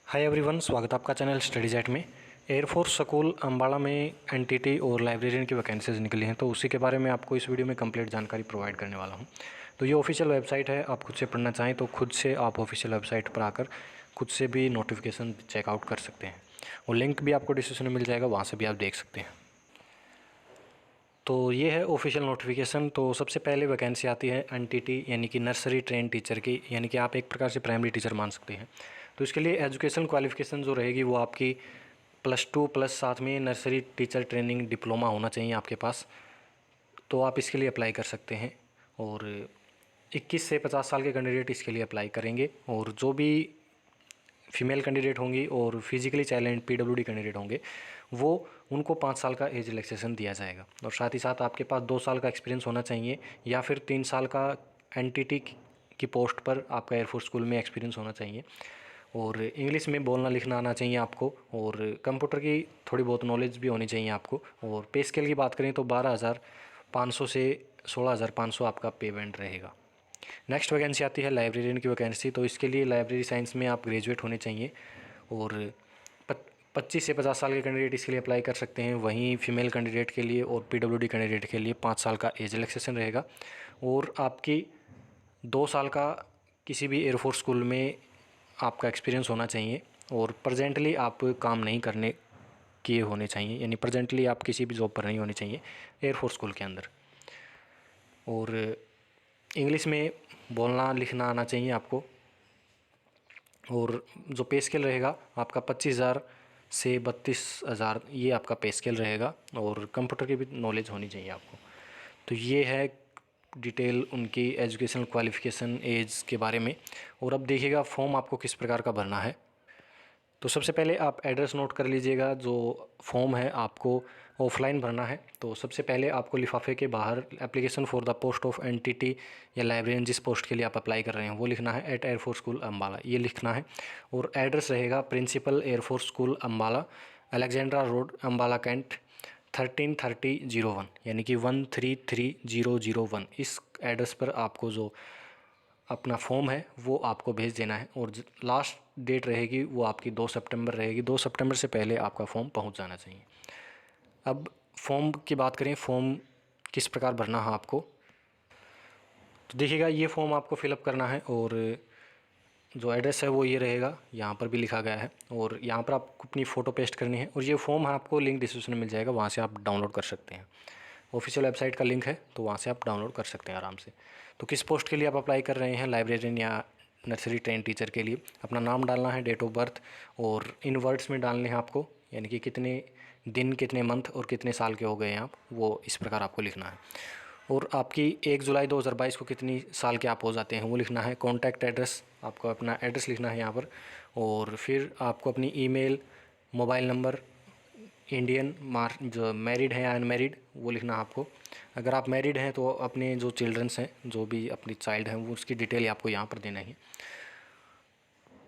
Hi everyone, स्वागत है आपका चैनल स्टडीज एट में। एयरफोर्स स्कूल अम्बाला में एनटीटी और लाइब्रेरियन की वैकेंसीज निकली हैं, तो उसी के बारे में आपको इस वीडियो में कंप्लीट जानकारी प्रोवाइड करने वाला हूं। तो ये ऑफिशियल वेबसाइट है, आप खुद से पढ़ना चाहें तो खुद से आप ऑफिशियल वेबसाइट पर आकर खुद से भी नोटिफिकेशन चेकआउट कर सकते हैं, और लिंक भी आपको डिस्क्रिप्शन में मिल जाएगा, वहाँ से भी आप देख सकते हैं। तो ये है ऑफिशियल नोटिफिकेशन। तो सबसे पहले वैकेंसी आती है एनटीटी यानी कि नर्सरी ट्रेन टीचर की, यानी कि आप एक प्रकार से प्राइमरी टीचर मान सकते हैं। तो इसके लिए एजुकेशन क्वालिफिकेशन जो रहेगी वो आपकी +2 प्लस साथ में नर्सरी टीचर ट्रेनिंग डिप्लोमा होना चाहिए आपके पास, तो आप इसके लिए अप्लाई कर सकते हैं। और 21 से 50 साल के कैंडिडेट इसके लिए अप्लाई करेंगे, और जो भी फीमेल कैंडिडेट होंगी और फिजिकली चैलेंज पीडब्ल्यूडी कैंडिडेट होंगे वो उनको 5 साल का एज रिलैक्सेशन दिया जाएगा। और साथ ही साथ आपके पास 2 साल का एक्सपीरियंस होना चाहिए, या फिर 3 साल का एनटीटी की पोस्ट पर आपका एयरफोर्स स्कूल में एक्सपीरियंस होना चाहिए, और इंग्लिश में बोलना लिखना आना चाहिए आपको, और कंप्यूटर की थोड़ी बहुत नॉलेज भी होनी चाहिए आपको। और पे स्केल की बात करें तो 12,500 से 16,500 आपका पे बैंड रहेगा। नेक्स्ट वैकेंसी आती है लाइब्रेरियन की वैकेंसी। तो इसके लिए लाइब्रेरी साइंस में आप ग्रेजुएट होने चाहिए, और 25 से 50 साल के कैंडिडेट इसके लिए अप्लाई कर सकते हैं। वहीं फीमेल कैंडिडेट के लिए और पीडब्ल्यूडी कैंडिडेट के लिए 5 साल का एज रिलैक्सेशन रहेगा, और आपकी 2 साल का किसी भी एयरफोर्स स्कूल में आपका एक्सपीरियंस होना चाहिए, और प्रेजेंटली आप काम नहीं करने किए होने चाहिए, यानी प्रेजेंटली आप किसी भी जॉब पर नहीं होने चाहिए एयरफोर्स स्कूल के अंदर। और इंग्लिश में बोलना लिखना आना चाहिए आपको, और जो पे स्केल रहेगा आपका 25,000 से 32,000 ये आपका पे स्केल रहेगा, और कंप्यूटर की भी नॉलेज होनी चाहिए आपको। तो ये है डिटेल उनकी एजुकेशनल क्वालिफ़िकेशन एज के बारे में। और अब देखिएगा फॉर्म आपको किस प्रकार का भरना है। तो सबसे पहले आप एड्रेस नोट कर लीजिएगा। जो फॉर्म है आपको ऑफलाइन भरना है, तो सबसे पहले आपको लिफाफे के बाहर application for the post of NTT या लाइब्रेरियन जिस पोस्ट के लिए आप अप्लाई कर रहे हैं वो लिखना है, एट एयरफोर्स स्कूल अम्बाला ये लिखना है। और एड्रेस रहेगा principal Air Force school Ambala, Alexandra road Ambala cantt 133001, यानी कि 133001। इस एड्रेस पर आपको जो अपना फॉर्म है वो आपको भेज देना है, और लास्ट डेट रहेगी वो आपकी 2 सितंबर रहेगी। 2 सितंबर से पहले आपका फॉर्म पहुंच जाना चाहिए। अब फॉर्म की बात करें, फॉर्म किस प्रकार भरना है आपको, तो देखिएगा ये फॉर्म आपको फिलअप करना है, और जो एड्रेस है वो ये रहेगा, यहाँ पर भी लिखा गया है, और यहाँ पर आपको अपनी फ़ोटो पेस्ट करनी है। और ये फॉर्म आपको लिंक डिस्क्रिप्शन में मिल जाएगा, वहाँ से आप डाउनलोड कर सकते हैं। ऑफिशियल वेबसाइट का लिंक है, तो वहाँ से आप डाउनलोड कर सकते हैं आराम से। तो किस पोस्ट के लिए आप अप्लाई कर रहे हैं, लाइब्रेरियन या नर्सरी ट्रेन टीचर के लिए, अपना नाम डालना है, डेट ऑफ बर्थ, और इन वर्ड्स में डालने हैं आपको, यानी कि कितने दिन, कितने मंथ और कितने साल के हो गए हैं आप, वो इस प्रकार आपको लिखना है। और आपकी 1 जुलाई 2022 को कितनी साल के आप हो जाते हैं वो लिखना है। कॉन्टैक्ट एड्रेस आपको अपना एड्रेस लिखना है यहाँ पर, और फिर आपको अपनी ईमेल, मोबाइल नंबर, इंडियन जो मैरिड है या अनमैरिड वो लिखना है आपको। अगर आप मैरिड हैं तो अपने जो चिल्ड्रंस हैं, जो भी अपनी चाइल्ड हैं, वो उसकी डिटेल आपको यहाँ पर देना है।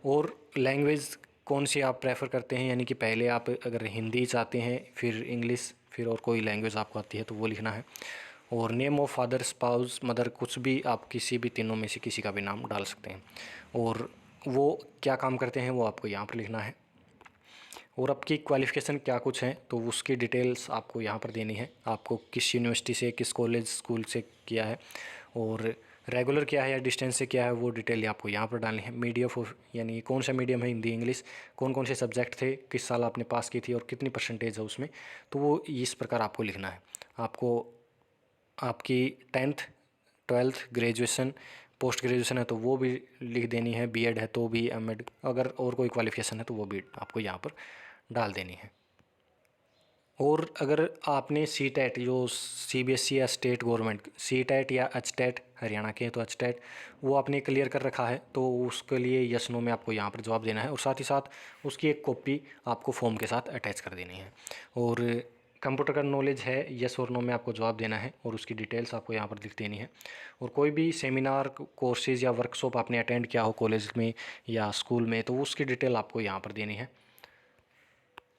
और लैंग्वेज कौन सी आप प्रेफर करते हैं, यानी कि पहले आप अगर हिंदी चाहते हैं, फिर इंग्लिश, फिर और कोई लैंग्वेज आपको आती है तो वो लिखना है। और name of father, spouse, mother, कुछ भी आप किसी भी तीनों में से किसी का भी नाम डाल सकते हैं। और वो क्या काम करते हैं वो आपको यहाँ पर लिखना है। और आपकी क्वालिफ़िकेशन क्या कुछ है तो उसकी डिटेल्स आपको यहाँ पर देनी है। आपको किस यूनिवर्सिटी से, किस कॉलेज स्कूल से किया है, और रेगुलर किया है या डिस्टेंस से किया है, वो डिटेल आपको यहाँ पर डालनी है। मीडियम ऑफ, यानी कौन सा मीडियम है, हिंदी इंग्लिश, कौन कौन से सब्जेक्ट थे, किस साल आपने पास की थी और कितनी परसेंटेज है उसमें, तो वो इस प्रकार आपको लिखना है। आपको आपकी 10th 12th graduation, post graduation है तो वो भी लिख देनी है, बीएड है तो भी, एमएड, अगर और कोई क्वालिफ़िकेशन है तो वो भी आपको यहाँ पर डाल देनी है। और अगर आपने सी टेट, जो सीबीएसई या स्टेट गवर्नमेंट सी टेट या एच टेट हरियाणा के हैं तो एच टेट वो आपने क्लियर कर रखा है, तो उसके लिए यस नो में आपको यहाँ पर जवाब देना है, और साथ ही साथ उसकी एक कॉपी आपको फॉर्म के साथ अटैच कर देनी है। और कंप्यूटर का नॉलेज है, यस और नो में आपको जवाब देना है, और उसकी डिटेल्स आपको यहाँ पर लिख देनी है। और कोई भी सेमिनार, कोर्सेज़ या वर्कशॉप आपने अटेंड किया हो कॉलेज में या स्कूल में, तो उसकी डिटेल आपको यहाँ पर देनी है।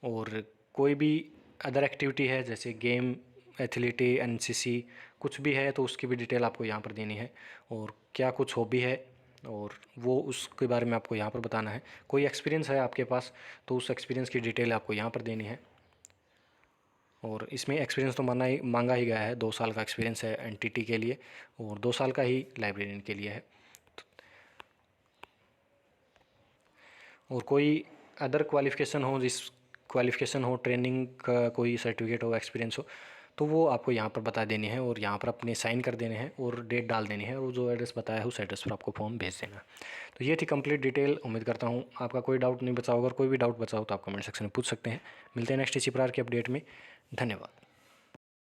और कोई भी अदर एक्टिविटी है जैसे गेम, एथलीटी, एनसीसी कुछ भी है तो उसकी भी डिटेल आपको यहाँ पर देनी है। और क्या कुछ हॉबी है और वो उसके बारे में आपको यहाँ पर बताना है। कोई एक्सपीरियंस है आपके पास तो उस एक्सपीरियंस की डिटेल आपको यहाँ पर देनी है। और इसमें एक्सपीरियंस तो मांगा ही गया है, 2 साल का एक्सपीरियंस है एनटीटी के लिए और 2 साल का ही लाइब्रेरियन के लिए है। और कोई अदर क्वालिफ़िकेशन हो, जिस क्वालिफ़िकेशन हो, ट्रेनिंग का कोई सर्टिफिकेट हो, एक्सपीरियंस हो, तो वो आपको यहाँ पर बता देनी है और यहाँ पर अपने साइन कर देने हैं और डेट डाल देनी है और जो एड्रेस बताया है उस एड्रेस पर आपको फॉर्म भेज देना। तो ये थी कंप्लीट डिटेल। उम्मीद करता हूँ आपका कोई डाउट नहीं बचा होगा। अगर कोई भी डाउट बचा हो तो आप कमेंट सेक्शन में पूछ सकते हैं। मिलते हैं नेक्स्ट इसी प्रकार के अपडेट में। धन्यवाद।